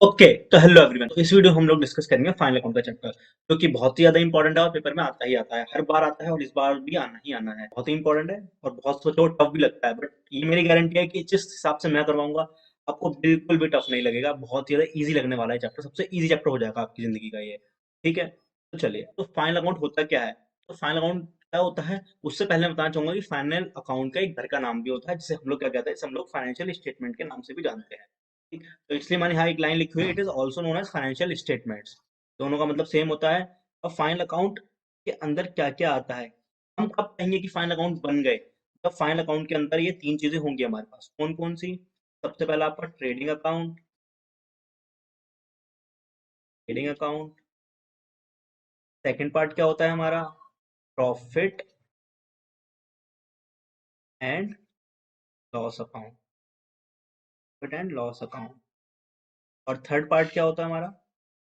Okay, तो hello everyone. तो इस वीडियो में हम लोग डिस्कस करेंगे फाइनल अकाउंट का चैप्टर, जो कि बहुत ही ज्यादा इंपॉर्टेंट है और पेपर में आता ही आता है, हर बार आता है और इस बार भी आना ही आना है। बहुत ही इंपॉर्टेंट है और बहुत सोचो टफ भी लगता है, बट ये मेरी गारंटी है कि जिस हिसाब से मैं करवाऊंगा आपको बिल्कुल भी टफ नहीं लगेगा, बहुत ही ज्यादा ईजी लगने वाला है चैप्टर, सबसे ईजी चैप्टर हो जाएगा आपकी जिंदगी का ये। ठीक है, तो चलिए, तो फाइनल अकाउंट होता क्या है। तो फाइनल अकाउंट क्या होता है, उससे पहले मैं बताना चाहूंगा कि फाइनल अकाउंट का एक घर का नाम भी होता है, जिसे हम लोग क्या कहते हैं, जिसे हम लोग फाइनेंशियल स्टेटमेंट के नाम से भी जानते हैं। ठीक, तो इसलिए मैंने यहाँ एक लाइन लिखी हुई है, it is also known as financial statements. दोनों का मतलब सेम होता है। अब फाइनल अकाउंट के अंदर क्या क्या आता है, हम कब कहेंगे कि फाइनल अकाउंट बन गए। तब फाइनल अकाउंट के अंदर ये तीन चीजें होंगी हमारे पास, कौन कौन सी। सबसे पहला आपका trading account. Trading account, second part क्या होता है हमारा, profit and loss account. Profit and loss account. और थर्ड पार्ट क्या होता है हमारा,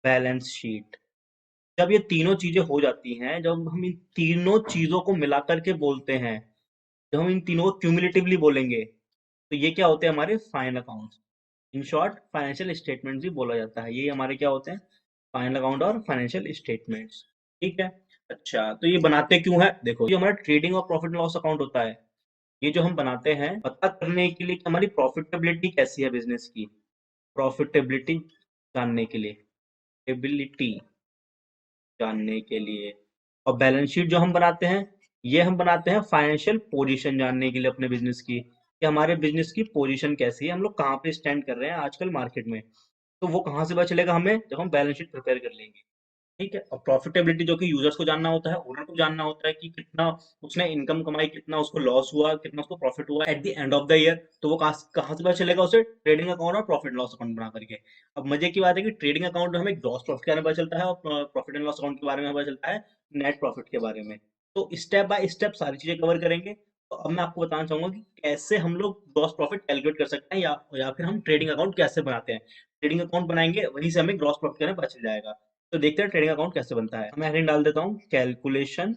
बैलेंस शीट। जब ये तीनों चीजें हो जाती हैं, जब हम इन तीनों चीजों को मिला करके बोलते हैं, जब हम इन तीनों को क्यूमुलेटिवली बोलेंगे, तो ये क्या होते हैं, हमारे final accounts. In short financial statements भी बोला जाता है, ये हमारे क्या होते हैं, फाइनल अकाउंट और फाइनेंशियल स्टेटमेंट्स। ठीक है। अच्छा, तो ये बनाते क्यों है, देखो, ये हमारा ट्रेडिंग और प्रॉफिट लॉस अकाउंट होता है। ये जो हम बनाते हैं पता करने के लिए कि हमारी प्रॉफिटेबिलिटी कैसी है बिजनेस की, प्रॉफिटेबिलिटी जानने के लिए, एबिलिटी जानने के लिए। और बैलेंस शीट जो हम बनाते हैं, ये हम बनाते हैं फाइनेंशियल पोजीशन जानने के लिए अपने बिजनेस की, कि हमारे बिजनेस की पोजीशन कैसी है, हम लोग कहाँ पे स्टैंड कर रहे हैं आजकल मार्केट में। तो वो कहाँ से पता चलेगा हमें, जब हम बैलेंस शीट प्रिपेयर कर लेंगे। ठीक है। और प्रॉफिटेबिलिटी जो कि यूजर्स को जानना होता है, ओनर को जानना होता है कि कितना उसने इनकम कमाई, कितना उसको लॉस हुआ, कितना उसको प्रॉफिट हुआ at the end of the year. तो वो कहाँ कहाँ से पता चलेगा उसे, ट्रेडिंग अकाउंट और प्रॉफिट लॉस अकाउंट बना करके। अब मजे की बात है कि ट्रेडिंग अकाउंट में हमें ग्रॉस प्रॉफिट के बारे में पता चलता है और प्रॉफिट एंड लॉस अकाउंट के बारे में पता चलता है नेट प्रॉफिट के बारे में। तो स्टेप बाय स्टेप सारी चीजें कवर करेंगे। तो अब मैं आपको बताना चाहूंगा कि कैसे हम लोग ग्रॉस प्रॉफिट कैलकुलेट कर सकते हैं, या फिर हम ट्रेडिंग अकाउंट कैसे बनाते हैं। ट्रेडिंग अकाउंट बनाएंगे, वहीं से हमें ग्रॉस प्रॉफिट के बारे में पता चल जाएगा। तो देखते हैं ट्रेडिंग अकाउंट कैसे बनता है। मैं हेडिंग डाल देता हूँ, कैलकुलेशन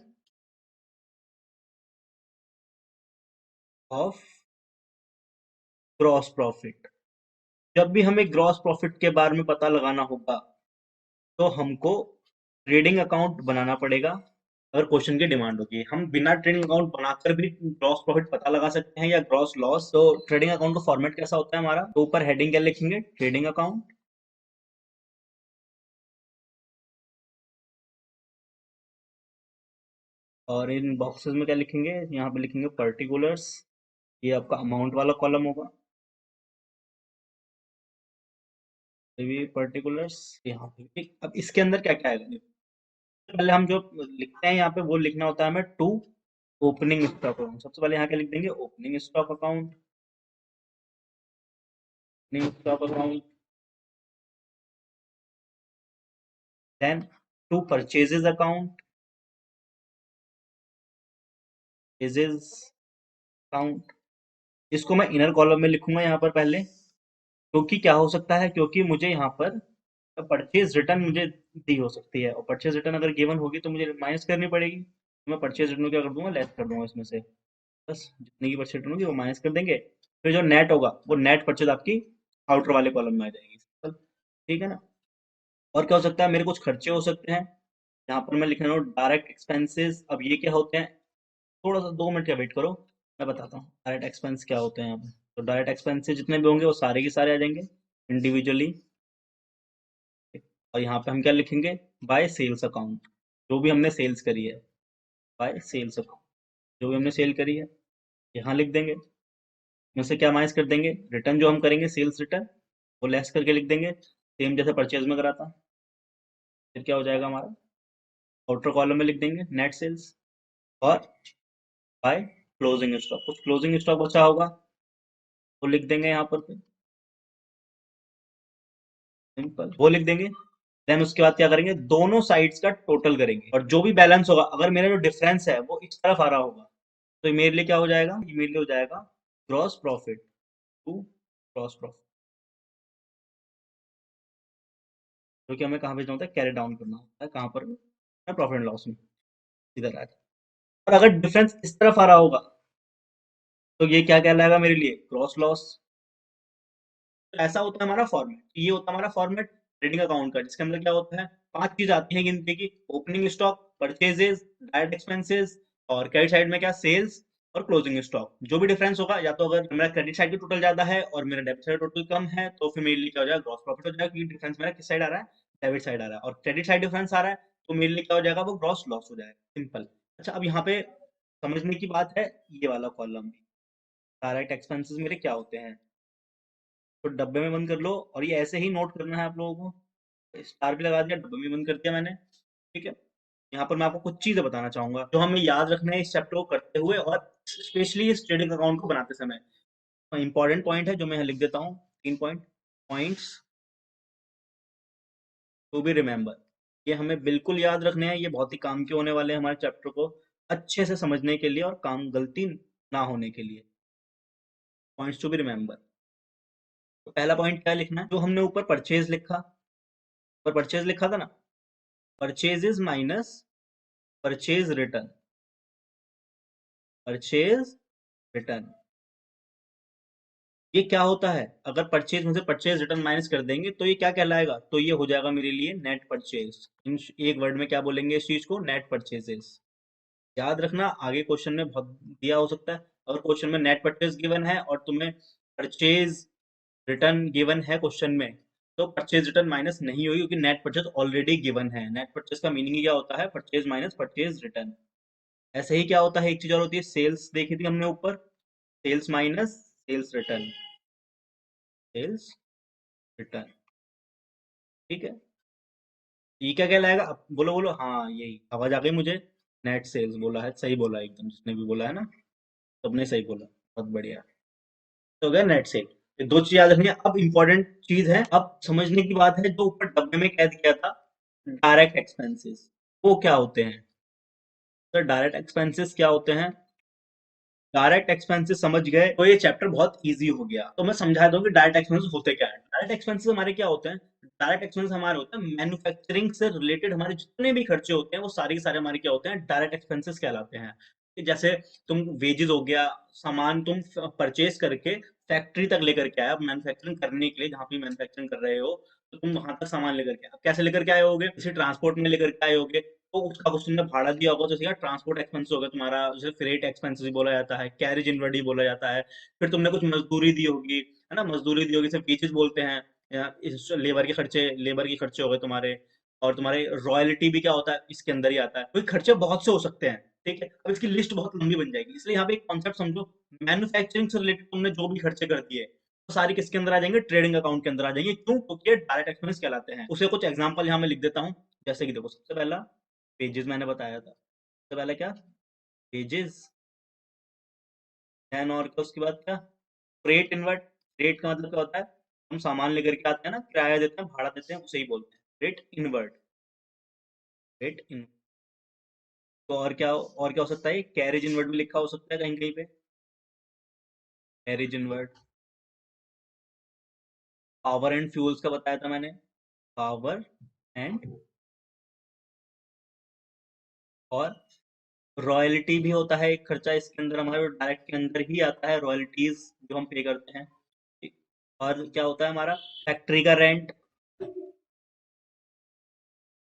ऑफ ग्रॉस प्रॉफिट। जब भी हमें ग्रॉस प्रॉफिट के बारे में पता लगाना होगा, तो हमको ट्रेडिंग अकाउंट बनाना पड़ेगा। अगर क्वेश्चन की डिमांड होगी, हम बिना ट्रेडिंग अकाउंट बनाकर भी ग्रॉस प्रॉफिट पता लगा सकते हैं या ग्रॉस लॉस। तो ट्रेडिंग अकाउंट का फॉर्मेट कैसा होता है हमारा, तो ऊपर हेडिंग क्या लिखेंगे, ट्रेडिंग अकाउंट। और इन बॉक्सेस में क्या लिखेंगे, यहाँ पे लिखेंगे पर्टिकुलर्स। ये आपका अमाउंट वाला कॉलम होगा, ये पर्टिकुलर्स यहाँ पे। ठीक, अब इसके अंदर क्या क्या आएगा, पहले हम जो लिखते हैं यहाँ पे वो लिखना होता है हमें टू ओपनिंग स्टॉक अकाउंट। सबसे पहले यहाँ क्या लिख देंगे, opening stock account. Opening stock account, then to purchases account, purchases account. इसको मैं इनर कॉलम में लिखूंगा यहाँ पर पहले, क्योंकि क्या हो सकता है, क्योंकि मुझे यहाँ पर परचेज रिटर्न मुझे दी हो सकती है, और परचेज रिटर्न अगर गिवन होगी तो मुझे माइनस करनी पड़ेगी, तो मैं परचेज रिटर्न को क्या कर दूंगा, लेस कर दूंगा इसमें से। बस जितनी की परचेज रिटर्न होगी वो माइनस कर देंगे, फिर जो नेट होगा वो नेट परचेज आपकी आउटर वाले कॉलम में आ जाएगी। Simple, ठीक है ना। और क्या हो सकता है, मेरे कुछ खर्चे हो सकते हैं, यहाँ पर मैं लिख रहा हूँ डायरेक्ट एक्सपेंसेस। अब ये क्या होते हैं, थोड़ा सा 2 मिनट का वेट करो, मैं बताता हूँ डायरेक्ट एक्सपेंस क्या होते हैं यहाँ पे। तो डायरेक्ट एक्सपेंसेस जितने भी होंगे वो सारे के सारे आ जाएंगे इंडिविजुअली। और यहाँ पे हम क्या लिखेंगे, बाय सेल्स अकाउंट। जो भी हमने सेल्स करी है, बाय सेल्स अकाउंट, जो भी हमने सेल करी है यहाँ लिख देंगे। में से क्या माइनस कर देंगे, रिटर्न जो हम करेंगे सेल्स रिटर्न, वो लेस करके लिख देंगे, सेम जैसे परचेज में करा था। फिर क्या हो जाएगा हमारा, आउटर कॉलम में लिख देंगे नेट सेल्स। और बाय क्लोजिंग स्टॉक, कुछ क्लोजिंग स्टॉक बचा होगा वो लिख देंगे यहाँ पर, सिंपल वो लिख देंगे। देन उसके बाद क्या करेंगे, दोनों साइड्स का टोटल करेंगे, और जो भी बैलेंस होगा, अगर मेरा जो डिफरेंस है वो इस तरफ आ रहा होगा, तो ये मेरे लिए क्या हो जाएगा, ये मेरे लिए हो जाएगा gross profit to gross profit, जो कि हमें कहाँ भेजना होता है, कैरी डाउन करना होता है, कहाँ पर, प्रॉफिट एंड लॉस में, इधर आ जाए। और अगर डिफरेंस इस तरफ आ रहा होगा, तो ये क्या कहलाएगा मेरे लिए, ग्रॉस लॉस। तो ऐसा होता है हमारा फॉर्मेट, ये होता है हमारा फॉर्मेट ट्रेडिंग अकाउंट का, जिसके अंदर क्या होता है, 5 चीज आती है गिनती की, opening stock, purchases, direct expenses, और क्रेडिट साइड में क्या, सेल्स और क्लोजिंग स्टॉक। जो भी डिफरेंस होगा, या तो अगर मेरा क्रेडिट साइड की टोटल ज्यादा है और मेरा डेबिट साइड टोटल कम है, तो फिर मेरे लिए क्या हो जाएगा, ग्रॉस प्रॉफिट हो जाएगा, क्योंकि डिफरेंस मेरा किस साइड आ रहा है, डेबिट साइड आ रहा है, और क्रेडिट साइड डिफरेंस आ रहा है, तो मेरे लिए क्या हो जाएगा, वो ग्रॉस लॉस हो जाएगा, सिंपल। अच्छा, अब यहाँ पे समझने की बात है, ये वाला कॉलम, डायरेक्ट एक्सपेंसेस मेरे क्या होते हैं, तो डब्बे में बंद कर लो, और ये ऐसे ही नोट करना है आप लोगों को, स्टार भी लगा दिया, डब्बे में बंद कर दिया मैंने, ठीक है। यहाँ पर मैं आपको कुछ चीजें बताना चाहूंगा जो हमें याद रखना है इस चैप्टर को करते हुए, और स्पेशली इस ट्रेडिंग अकाउंट को बनाते समय। इंपॉर्टेंट पॉइंट है जो मैं यहाँ लिख देता हूँ, 3 पॉइंट्स टू बी रिमेंबर, ये हमें बिल्कुल याद रखने हैं, ये बहुत ही काम के होने वाले हैं हमारे चैप्टर को अच्छे से समझने के लिए और काम गलती ना होने के लिए। पॉइंट्स टू बी रिमेंबर, तो पहला पॉइंट क्या लिखना है, जो हमने ऊपर परचेज लिखा, पर परचेज लिखा था ना, purchases minus purchase return, purchase return, ये क्या होता है, अगर परचेज में से परचेज रिटर्न माइनस कर देंगे तो ये क्या कहलाएगा, तो ये हो जाएगा मेरे लिए नेट परचेज। इन एक वर्ड में क्या बोलेंगे इस चीज को, नेट परचेजेस। याद रखना, आगे क्वेश्चन में बहुत दिया हो सकता है, अगर क्वेश्चन में नेट परचेज गिवन है और तुम्हें परचेज रिटर्न गिवन है क्वेश्चन में, तो परचेज रिटर्न माइनस नहीं होगी, क्योंकि नेट परचेज ऑलरेडी गिवन है। नेट परचेज का मीनिंग क्या होता है, परचेज माइनस परचेज रिटर्न। ऐसे ही क्या होता है, एक चीज और होती है, सेल्स देखी थी हमने ऊपर, sales minus sales return, sales return, ठीक है। ये क्या कहलाएगा, अब बोलो बोलो, हाँ यही आवाज आ गई मुझे, नेट सेल्स बोला है, सही बोला एकदम, जिसने भी बोला है ना, सबने सही बोला, बहुत बढ़िया। तो हो गया नेट सेल, ये दो चीज याद रखनी है। अब इंपॉर्टेंट चीज है, अब समझने की बात है, जो ऊपर डब्बे में कह दिया था, डायरेक्ट एक्सपेंसेस, वो क्या होते हैं। तो डायरेक्ट एक्सपेंसेस क्या होते हैं, डायरेक्ट एक्सपेंसेस समझ गए तो ये चैप्टर बहुत इजी हो गया। तो मैं समझा दूं कि डायरेक्ट एक्सपेंसेस होते क्या है। डायरेक्ट एक्सपेंसेस हमारे क्या होते हैं, डायरेक्ट एक्सपेंसेस हमारे होते हैं मैन्युफैक्चरिंग से रिलेटेड, हमारे जितने भी खर्चे होते हैं वो सारे के सारे हमारे क्या होते हैं, डायरेक्ट एक्सपेंसेस कहलाते हैं। कि जैसे तुम वेजेस हो गया, सामान तुम परचेज करके फैक्ट्री तक लेकर के आए, अब मैन्युफैक्चरिंग करने के लिए जहां पे मैन्युफैक्चरिंग कर रहे हो, तो तुम वहां तक सामान लेकर के, अब कैसे लेकर के आए होगे, किसी ट्रांसपोर्ट में लेकर के आए होगे, तो उसका कुछ तुमने भाड़ा दिया होगा, तो इसका ट्रांसपोर्ट एक्सपेंस होगा तुम्हारा, जैसे फ्रेट एक्सपेंसेस बोला जाता है, कैरेज इनवर्ड ही बोला जाता है। फिर तुमने कुछ मजदूरी दी होगी, है ना, मजदूरी दी होगी, सिर्फ पीछेज बोलते हैं, या इस लेबर के खर्चे, लेबर के खर्चे हो गए तुम्हारे, और तुम्हारे रॉयल्टी भी क्या होता है, इसके अंदर ही आता है। कोई खर्चे बहुत से हो सकते हैं, ठीक है, अब इसकी लिस्ट बहुत लंबी बन जाएगी, इसलिए यहाँ पे एक कॉन्सेप्ट समझो, मैन्युफैक्चरिंग से रिलेटेड तुमने जो भी खर्चे कर दिए, तो सारी किसके अंदर आ जाएंगे, ट्रेडिंग अकाउंट के अंदर आ जाएंगे, क्यों, क्योंकि ये डायरेक्ट एक्सपेंस कहलाते हैं। उसे कुछ एग्जांपल यहाँ मैं लिख देता हूँ, जैसे कि देखो, सबसे पहला पेजेस मैंने बताया था, सबसे पहले क्या, पेजेस, देन और क्या उसके बाद क्या, फ्रेट इनवर्ट, फ्रेट का मतलब क्या होता है, हम सामान लेकर के आते हैं ना, किराया देते हैं, भाड़ा देते हैं, उसे ही बोलते हैं फ्रेट इनवर्ट, फ्रेट इन। तो और क्या हो सकता है, कैरेज इनवर्ट भी लिखा हो सकता है कहीं कहीं पे, carriage inward. Power and fuels का बताया था मैंने, पावर एंड, और रॉयल्टी भी होता है एक खर्चा इसके अंदर, हमारे डायरेक्ट के अंदर ही आता है, रॉयल्टीज जो हम पे करते हैं, ठीक। और क्या होता है हमारा, फैक्ट्री का रेंट,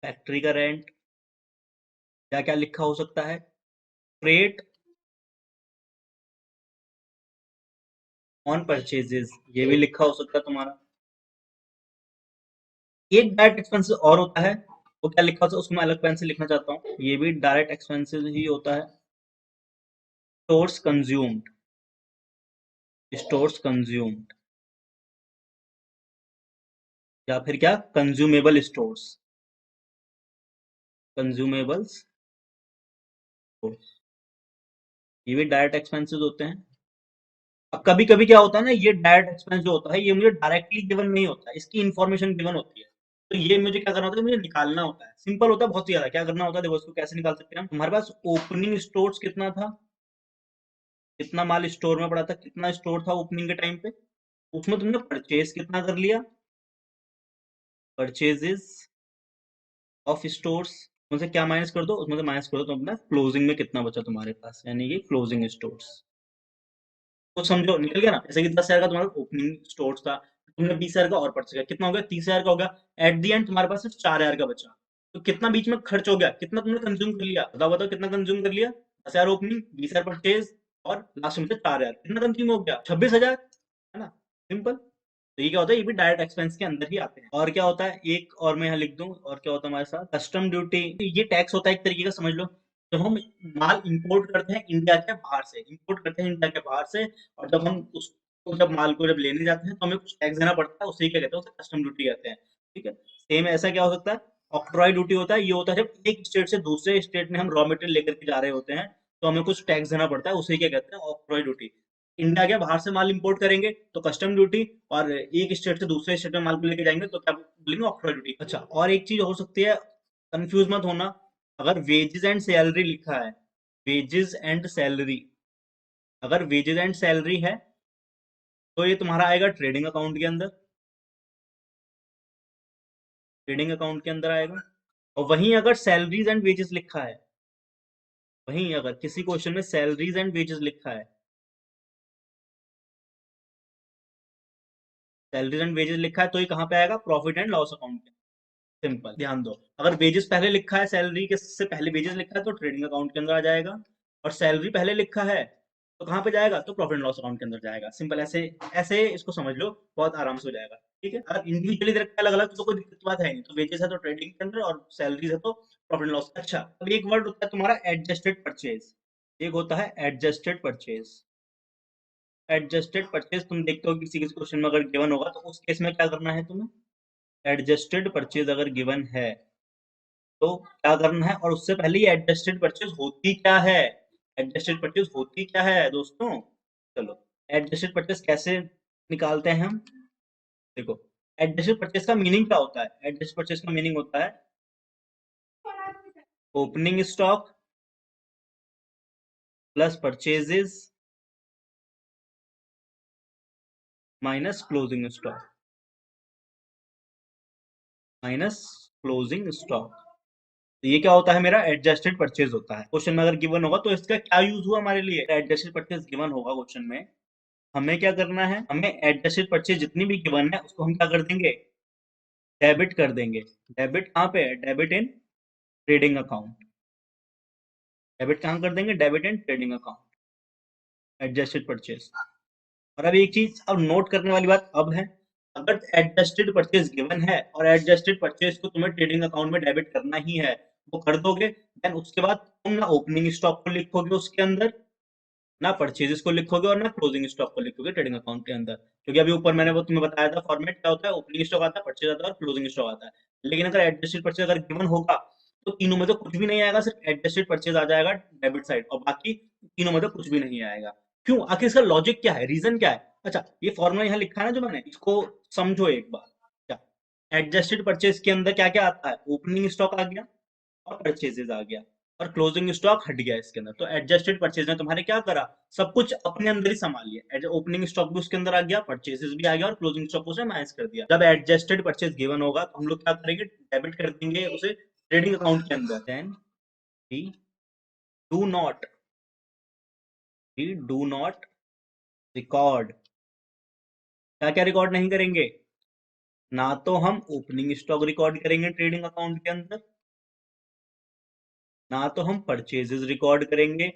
फैक्ट्री का रेंट, क्या क्या लिखा हो सकता है, फ्रेट ऑन परचेजेस, ये भी लिखा हो सकता है तुम्हारा। एक डायरेक्ट एक्सपेंसेस और होता है, वो क्या लिखा होता है, उसको मैं अलग पेन से लिखना चाहता हूँ, ये भी डायरेक्ट एक्सपेंसेस ही होता है, स्टोर्स कंज्यूम्ड, स्टोर्स कंज्यूम्ड, या फिर क्या, कंज्यूमेबल स्टोर्स, कंज्यूमेबल्स, ये भी डायरेक्ट एक्सपेंसेस होते हैं। अब कभी कभी क्या होता है ना, ये डायरेक्ट एक्सपेंस जो होता है, ये मुझे डायरेक्टली गिवन नहीं होता है, इसकी इन्फॉर्मेशन गिवन होती है, तो ये मुझे क्या करना होता है, मुझे निकालना होता है, सिंपल होता है बहुत ही ज्यादा। क्या करना होता है, देखो इसको कैसे निकाल सकते हैं हम, हमारे पास ओपनिंग स्टोर्स कितना था, कितना माल स्टोर में पड़ा था, कितना स्टोर था ओपनिंग के टाइम पे, उसमें तुमने परचेज कितना कर लिया, परचेजेस ऑफ स्टोर्स, उनसे क्या माइनस कर दो, उसमें से माइनस कर दो, तो अपना क्लोजिंग में कितना बचा तुम्हारे पास, यानी कि क्लोजिंग स्टोर्स। तो समझो निकल गया ना, जैसे कि 10,000 का तुम्हारा ओपनिंग स्टोर था, तुमने 20,000 का और परचेज किया, कितना हो गया, 30,000 का हो गया। एट द एंड तुम्हारे पास सिर्फ 4,000 का बचा। तो कितना बीच में खर्च हो गया, कितना तुमने कंज्यूम कर लिया, बताओ बताओ कितना कंज्यूम कर लिया। 10,000 ओपनिंग, 20,000 परचेज, और लास्ट में से 4,000, कितना कंज्यूम हो गया, 26,000, है ना, सिंपल। तो ये क्या होता है, ये भी डायरेक्ट एक्सपेंस के अंदर ही आते हैं। और क्या होता है, एक और मैं यहाँ लिख दूं, और क्या होता है हमारे साथ, कस्टम ड्यूटी। ये टैक्स होता है एक तरीके का, समझ लो। जब हम माल इंपोर्ट करते हैं इंडिया के बाहर से, इंपोर्ट करते हैं इंडिया के बाहर से, और जब हम उसको, जब माल को जब लेने जाते हैं तो हमें कुछ टैक्स देना पड़ता है, उसे क्या कहते हैं, उसे कस्टम ड्यूटी कहते हैं। ठीक है, सेम ऐसा क्या हो सकता है, ऑक्ट्रॉय ड्यूटी होता है। ये होता है जब एक स्टेट से दूसरे स्टेट में हम रॉ मटेरियल लेकर के जा रहे होते हैं, तो हमें कुछ टैक्स देना पड़ता है, उसे क्या कहते हैं, ऑक्ट्रॉय ड्यूटी। इंडिया के बाहर से माल इंपोर्ट करेंगे तो कस्टम ड्यूटी, और एक स्टेट से दूसरे स्टेट में माल को लेके जाएंगे तो क्या बोलेंगे, ऑक्ट्रॉय ड्यूटी। अच्छा, और एक चीज हो सकती है, कंफ्यूज मत होना, अगर वेजेस एंड सैलरी लिखा है, वेजेस एंड सैलरी, अगर वेजेस एंड सैलरी है तो ये तुम्हारा आएगा ट्रेडिंग अकाउंट के अंदर, ट्रेडिंग अकाउंट के अंदर आएगा। और वहीं अगर सैलरीज एंड वेजेस लिखा है, वहीं अगर किसी क्वेश्चन में सैलरीज एंड वेजेस लिखा है, सैलरीज एंड वेजेस लिखा है, तो ये कहाँ पे आएगा, प्रॉफिट एंड लॉस अकाउंट के। सिंपल, ध्यान दो। अगर वेजेस पहले लिखा है, सैलरी के से पहले वेजेस लिखा है, तो ट्रेडिंग अकाउंट के अंदर आ जाएगा। और सैलरी पहले लिखा है तो कहाँ पे जाएगा, तो प्रॉफिट एंड लॉस अकाउंट के अंदर जाएगा। सिंपल, ऐसे ऐसे इसको समझ लो, बहुत आराम से हो जाएगा। ठीक है, अगर इंडिविजुअली दे रखा है अलग अलग तो कोई दिक्कत बात है नहीं, तो वेजेस है तो ट्रेडिंग के अंदर, और सैलरीज है तो प्रॉफिट एंड लॉस। अच्छा, अब एक वर्ड होता है तुम्हारा एडजस्टेड परचेज, एक होता है एडजस्टेड परचेज। एडजस्टेड परचेज तुम देखते हो किसी किसी क्वेश्चन में अगर गिवन होगा, तो उस केस में क्या करना है तुम्हें, एडजस्टेड परचेज अगर गिवन है तो क्या करना है, और उससे पहले ये एडजस्टेड परचेज होती क्या है, एडजस्टेड परचेज होती क्या है दोस्तों। चलो, एडजस्टेड परचेज कैसे निकालते हैं हम, देखो। एडजस्टेड परचेज का मीनिंग क्या होता है, एडजस्टेड परचेज का मीनिंग होता है opening stock plus purchases minus closing stock, minus closing stock. तो ये क्या होता है, मेरा एडजस्टेड परचेज होता है। क्वेश्चन में अगर गिवन होगा तो इसका क्या यूज हुआ हमारे लिए, एडजस्टेड परचेज गिवन होगा क्वेश्चन में, हमें क्या करना है, हमें एडजस्टेड परचेज जितनी भी गिवन है उसको हम क्या कर देंगे, डेबिट कर देंगे। डेबिट कहाँ पे है, debit in trading account, debit कहाँ कर देंगे, debit in trading account, adjusted purchase. और अब एक चीज अब नोट करने वाली बात अब है, अगर एडजस्टेड परचेज गिवन है और एडजस्टेड परचेज को तुम्हें ट्रेडिंग अकाउंट में डेबिट करना ही है, वो कर दोगे। देन उसके बाद तुम ना ओपनिंग स्टॉक को लिखोगे उसके अंदर, ना परचेजेस को लिखोगे, और ना क्लोजिंग स्टॉक को लिखोगे ट्रेडिंग अकाउंट के अंदर। क्योंकि अभी ऊपर मैंने वो तुम्हें बताया था फॉर्मेट क्या होता है, ओपनिंग स्टॉक आता है, परचेज आता है, और क्लोजिंग स्टॉक आता है। लेकिन अगर एडजस्टेड परचेज अगर गिवन होगा तो तीनों में तो कुछ भी नहीं आएगा, सिर्फ एडजस्टेड परचेज आ जाएगा डेबिट साइड, और बाकी तीनों में तो कुछ भी नहीं आएगा। क्यों, आखिर इसका लॉजिक क्या है, रीजन क्या है। अच्छा, ये फॉर्मूला यहाँ लिखा है ना जो मैंने, इसको समझो एक बार। क्या, एडजस्टेड परचेज के अंदर क्या क्या आता है, ओपनिंग स्टॉक आ गया और परचेजेस आ गया, और क्लोजिंग स्टॉक हट गया इसके अंदर। तो एडजस्टेड परचेज ने तुम्हारे क्या करा, सब कुछ अपने अंदर ही संभाल लिया, ओपनिंग स्टॉक भी उसके अंदर आ गया, परचेजेस भी आ गया, और क्लोजिंग स्टॉक उसने माइनस कर दिया। जब एडजस्टेड परचेज गिवन होगा तो हम लोग क्या करेंगे, डेबिट कर देंगे उसे ट्रेडिंग अकाउंट के अंदर। Then we do not, we do not record, क्या क्या रिकॉर्ड नहीं करेंगे, ना तो हम ओपनिंग स्टॉक रिकॉर्ड करेंगे ट्रेडिंग अकाउंट के अंदर, ना तो हम परचेजेस रिकॉर्ड करेंगे,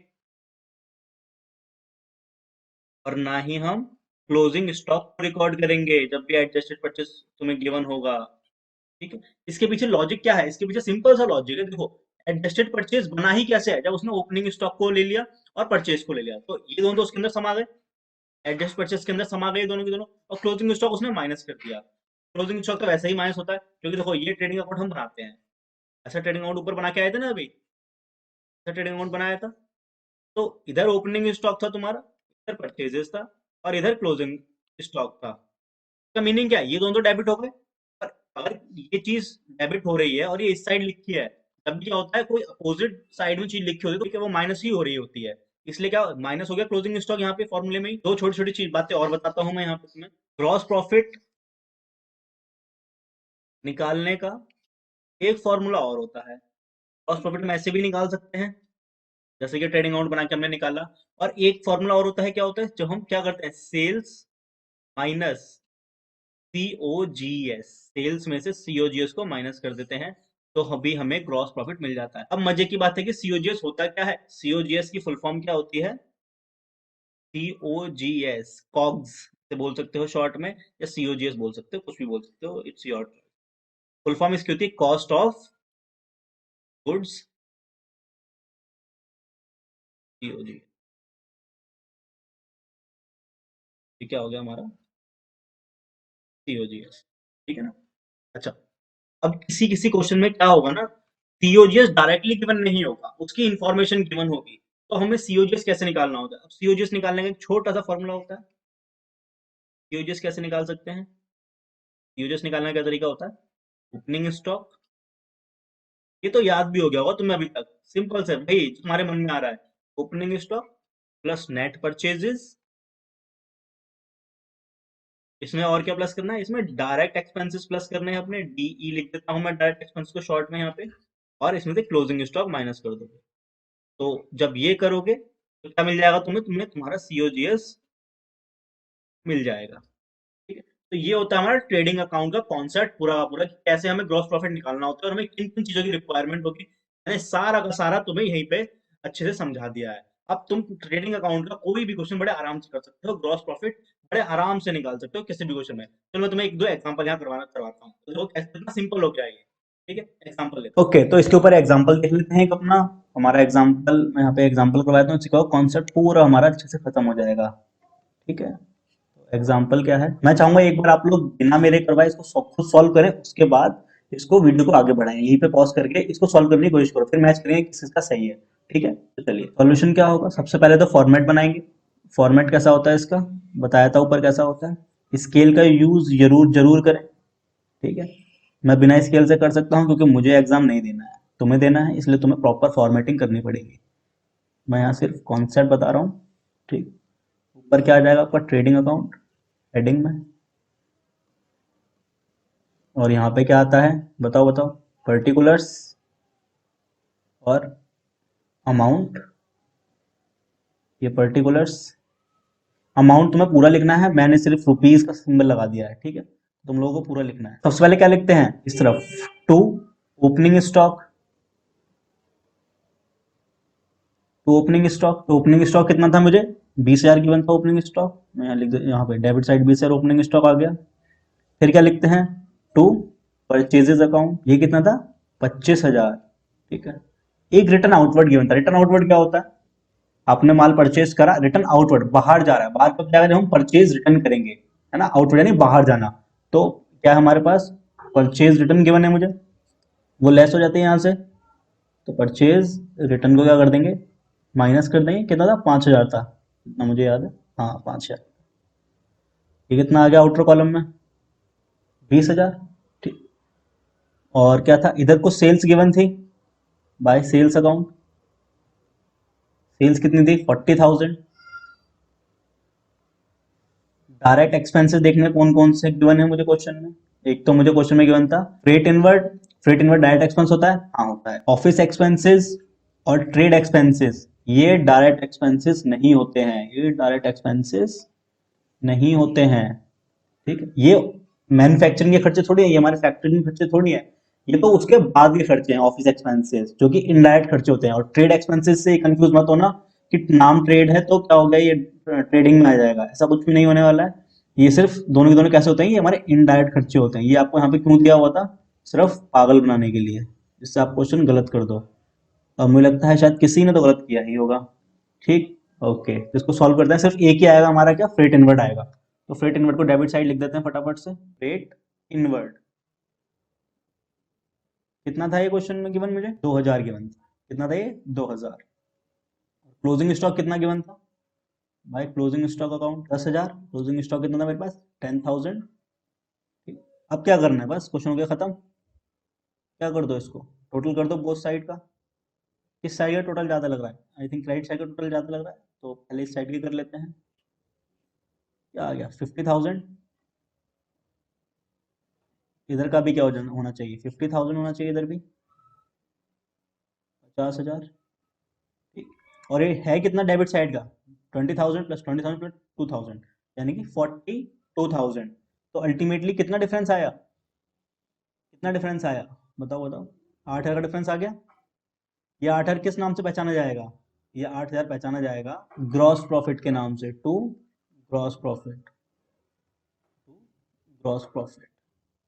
और ना ही हम क्लोजिंग स्टॉक को रिकॉर्ड करेंगे जब भी एडजस्टेड परचेस तुम्हें गिवन होगा। ठीक है, इसके पीछे लॉजिक क्या है, इसके पीछे सिंपल सा लॉजिक है, देखो। एडजस्टेड परचेस बना ही कैसे है, जब उसने ओपनिंग स्टॉक को ले लिया और परचेस को ले लिया, तो ये दोनों तो उसके अंदर समा गए, एडजस्ट परचेस के अंदर समा गए दोनों के दोनों, और क्लोजिंग स्टॉक उसने माइनस कर दिया। क्लोजिंग स्टॉक तो वैसे ही माइनस होता है, क्योंकि देखो ये ट्रेडिंग अकाउंट हम बनाते हैं, ऐसा ट्रेडिंग अकाउंट ऊपर बना के आए थे ना अभी, ऐसा ट्रेडिंग अकाउंट बनाया था। तो इधर ओपनिंग स्टॉक था तुम्हारा, इधर परचेजेस था, और इधर क्लोजिंग स्टॉक था। इसका मीनिंग क्या है, ये दोनों तो डेबिट हो गए। पर अगर ये चीज डेबिट हो रही है और ये इस साइड लिखी है, तब भी क्या होता है, कोई अपोजिट साइड में चीज लिखी होती है तो क्या वो माइनस ही हो रही होती है, इसलिए क्या माइनस हो गया क्लोजिंग स्टॉक यहाँ पे फॉर्मूले में ही। दो छोटी छोटी चीज बातें और बताता हूँ मैं यहाँ पे तुम्हें। ग्रॉस प्रॉफिट निकालने का एक फॉर्मूला और होता है, ग्रॉस प्रॉफिट में ऐसे भी निकाल सकते हैं जैसे कि ट्रेडिंग अकाउंट बना के हमने निकाला। और एक फॉर्मूला और होता है, क्या होता है, जो हम क्या करते हैं, सेल्स माइनस COGS, सेल्स में से COGS को माइनस कर देते हैं तो अभी हमें ग्रॉस प्रॉफिट मिल जाता है। अब मजे की बात है कि COGS होता क्या है, COGS की फुल फॉर्म क्या होती है, COGS, कॉग्स से बोल सकते हो शॉर्ट में, या COGS बोल सकते हो, कुछ भी बोल सकते हो, इट्स योर। फुल फॉर्म इसकी होती है कॉस्ट ऑफ गुड्स, COGS। ये क्या हो गया हमारा, COGS, ठीक है ना। अच्छा, अब किसी किसी क्वेश्चन में क्या होगा ना, सीओजीएस डायरेक्टली गिवन नहीं होगा, उसकी इंफॉर्मेशन गिवन होगी, तो हमें सीओजीएस कैसे निकालना होता है। अब सीओजीएस निकालने का एक छोटा सा फॉर्मूला होता है। सीओजीएस कैसे निकाल सकते हैं, सीओजीएस निकालने का क्या तरीका होता है, ओपनिंग स्टॉक, ये तो याद भी हो गया होगा तुम्हें अभी तक, सिंपल से भाई तुम्हारे मन में आ रहा है, opening stock plus net purchases, इसमें और क्या प्लस करना है, इसमें डायरेक्ट एक्सपेंसेस प्लस करने हैं अपने, डीई लिख देता हूं मैं डायरेक्ट एक्सपेंस को शॉर्ट में यहाँ पे, और इसमें से क्लोजिंग स्टॉक माइनस कर दोगे। तो जब ये करोगे तो क्या मिल जाएगा तुम्हें, तुम्हें तुम्हारा सीओजीएस मिल जाएगा। ठीक है, तो ये होता है हमारा ट्रेडिंग अकाउंट का कॉन्सेप्ट पूरा का पूरा, कि कैसे हमें ग्रॉस प्रॉफिट निकालना होता है और हमें किन किन चीजों की रिक्वायरमेंट होगी, मैंने सारा का सारा तुम्हें यहीं पे अच्छे से समझा दिया है। अब तुम ट्रेडिंग अकाउंट का कोई भी क्वेश्चन बड़े आराम से कर सकते हो, ग्रॉस प्रॉफिट बड़े आराम से निकाल सकते हो किसी भी क्वेश्चन में। चलो मैं तुम्हें एक दो एग्जांपल यहाँ करवाता हूँ, तो कितना सिंपल हो जाएगा। ठीक है, एग्जांपल लेते हैं। ओके, तो इसके ऊपर एग्जांपल देख लेते हैं एक अपना, हमारा एग्जांपल मैं यहाँ पे एग्जांपल करवाता हूँ, इसका कॉन्सेप्ट पूरा हमारा अच्छे से खत्म हो जाएगा। ठीक है, एग्जाम्पल क्या है, मैं चाहूंगा एक बार आप लोग बिना मेरे करवाए इसको खुद सॉल्व करें, उसके बाद इसको वीडियो को आगे बढ़ाएं, यहीं पे पॉज करके इसको सॉल्व करने की कोशिश करो, फिर मैच करेंगे किस किसका सही है। ठीक है, तो चलिए सॉल्यूशन क्या होगा, सबसे पहले तो फॉर्मेट बनाएंगे। फॉर्मेट कैसा होता है इसका, बताया था ऊपर कैसा होता है, स्केल का यूज जरूर जरूर करें। ठीक है, मैं बिना स्केल से कर सकता हूँ क्योंकि मुझे एग्जाम नहीं देना है, तुम्हें देना है, इसलिए तुम्हें प्रॉपर फॉर्मेटिंग करनी पड़ेगी। मैं यहाँ सिर्फ कॉन्सेप्ट बता रहा हूँ। ठीक, ऊपर क्या आ जाएगा आपका, ट्रेडिंग अकाउंट हेडिंग में, और यहाँ पे क्या आता है, बताओ बताओ, पर्टिकुलर्स और अमाउंट। ये पर्टिकुलर्स, अमाउंट तुम्हें पूरा लिखना है, मैंने सिर्फ रुपीज का सिंबल लगा दिया है। ठीक है, तुम लोगों को पूरा लिखना है। सबसे पहले क्या लिखते हैं इस तरफ, to opening stock, to opening stock, तो ओपनिंग स्टॉक कितना था मुझे, 20,000 गिवन था ओपनिंग स्टॉक, मैं यहाँ लिख दे, यहाँ पे डेबिट साइड 20,000 ओपनिंग स्टॉक आ गया। फिर क्या लिखते हैं, टू परचेजेस अकाउंट, ये कितना था, 25,000। ठीक है, एक रिटर्न आउटवर्ड गिवन था, रिटर्न आउटवर्ड क्या होता है, आपने माल परचेज करा, रिटर्न आउटवर्ड बाहर जा रहा है, बाहर कब जाएगा, जब हम परचेज रिटर्न करेंगे, है ना, आउटवर्ड यानी बाहर जाना। तो क्या है हमारे पास, परचेज रिटर्न गिवन है मुझे, वो लेस हो जाते हैं यहाँ से, तो परचेज रिटर्न को क्या कर देंगे, माइनस कर देंगे, कितना था, 5,000 था, इतना मुझे याद है, हाँ 5,000। ये कितना आ गया आउटर कॉलम में, 20,000। ठीक, और क्या था इधर को, सेल्स गिवन थी बाय सेल्स अकाउंट, सेल्स कितनी थी, 40,000। डायरेक्ट एक्सपेंसेस देखने कौन कौन से गिवन है मुझे क्वेश्चन में, एक तो मुझे क्वेश्चन में गिवन था freight inward, freight inward direct expense होता है, हाँ होता है। ऑफिस एक्सपेंसेस और ट्रेड एक्सपेंसेस, ये डायरेक्ट एक्सपेंसेस नहीं होते हैं, ये डायरेक्ट एक्सपेंसेस नहीं होते हैं। ठीक है, ये मैन्युफैक्चरिंग के खर्चे थोड़ी है, ये हमारे फैक्ट्री के खर्चे थोड़ी है, ये तो उसके बाद के खर्चे हैं ऑफिस एक्सपेंसेस, जो कि इनडायरेक्ट खर्चे होते हैं। और ट्रेड एक्सपेंसेस से कंफ्यूज मत होना कि नाम ट्रेड है तो क्या हो गया, ये ट्रेडिंग में आ जाएगा, ऐसा कुछ भी नहीं होने वाला है। ये सिर्फ दोनों के दोनों कैसे होते हैं, ये हमारे इनडायरेक्ट खर्चे होते हैं। ये आपको यहाँ पे क्यों दिया हुआ था, सिर्फ पागल बनाने के लिए, जिससे आप क्वेश्चन गलत कर दो। और मुझे लगता है शायद किसी ने तो गलत किया ही होगा। ठीक, ओके, इसको सॉल्व करते हैं, सिर्फ एक ही आएगा हमारा, क्या, फ्रेट इनवर्ड आएगा। तो फ्रेट इनवर्ड को डेबिट साइड लिख देते हैं फटाफट से, फ्रेट इनवर्ड कितना था ये क्वेश्चन में गिवन मुझे, 2,000 गिवन था, कितना था ये, 2,000। क्लोजिंग स्टॉक कितना गिवन था भाई, closing stock account 10,000, closing stock कितना था मेरे पास, 10,000। ठीक, अब क्या करना है, बस क्वेश्चन हो गया खत्म, क्या कर दो इसको, टोटल कर दो बोथ साइड का। किस साइड का टोटल ज्यादा लग रहा है, आई थिंक राइट साइड का टोटल ज्यादा लग रहा है, तो पहले इस साइड की कर लेते हैं। क्या आ गया, 50,000। इधर का भी क्या होना चाहिए, 50,000 होना चाहिए इधर भी, 50,000। ठीक, और ये है कितना डेबिट साइड का, 20,000 प्लस 20,000 प्लस 2,000, यानी कि 42,000। तो अल्टीमेटली कितना डिफरेंस आया, कितना डिफरेंस आया, बताओ बताओ, 8,000 का डिफरेंस आ गया। ये 8,000 किस नाम से पहचाना जाएगा, ये 8,000 पहचाना जाएगा ग्रॉस प्रॉफिट के नाम से, to gross profit, to gross profit,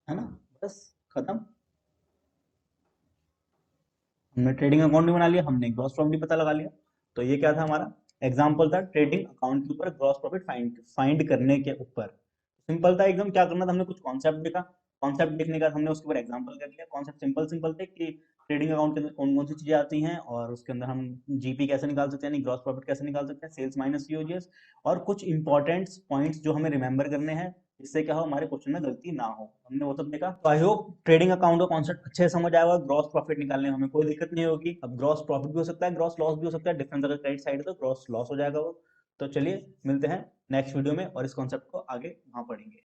है ना। बस खत्म, हमने ट्रेडिंग अकाउंट भी बना लिया, हमने ग्रॉस प्रॉफिट भी पता लगा लिया। तो ये क्या था हमारा एग्जाम्पल था ट्रेडिंग अकाउंट के ऊपर ग्रॉस प्रॉफिट फाइंड फाइंड करने के ऊपर। सिंपल था एकदम, क्या करना था, हमने कुछ कॉन्सेप्ट देखा, कॉन्सेप्ट देखने के बाद हमने उसके ऊपर एग्जाम्पल कर लिया। कॉन्सेप्ट सिंपल सिंपल थे कि ट्रेडिंग अकाउंट के अंदर कौन कौन सी चीजें आती हैं और उसके अंदर हम जीपी कैसे निकाल सकते हैं, यानी ग्रॉस प्रॉफिट कैसे निकाल सकते हैं, सेल्स माइनस यूजीएस, और कुछ इंपॉर्टेंट पॉइंट्स जो हमें रिमेंबर करने हैं, इससे क्या हो हमारे क्वेश्चन में गलती ना हो, हमने वो सब देखा। तो आई होप ट्रेडिंग अकाउंट का कॉन्सेप्ट अच्छे से समझ आएगा, ग्रॉस प्रॉफिट निकालने में हमें कोई दिक्कत नहीं होगी। अब ग्रॉस प्रॉफिट भी हो सकता है, ग्रॉस लॉस भी हो सकता है, डिफरेंस अगर क्रेडिट साइड है तो ग्रॉस लॉस हो जाएगा वो। तो चलिए मिलते हैं नेक्स्ट वीडियो में और इस कॉन्सेप्ट को आगे वहां पढ़ेंगे।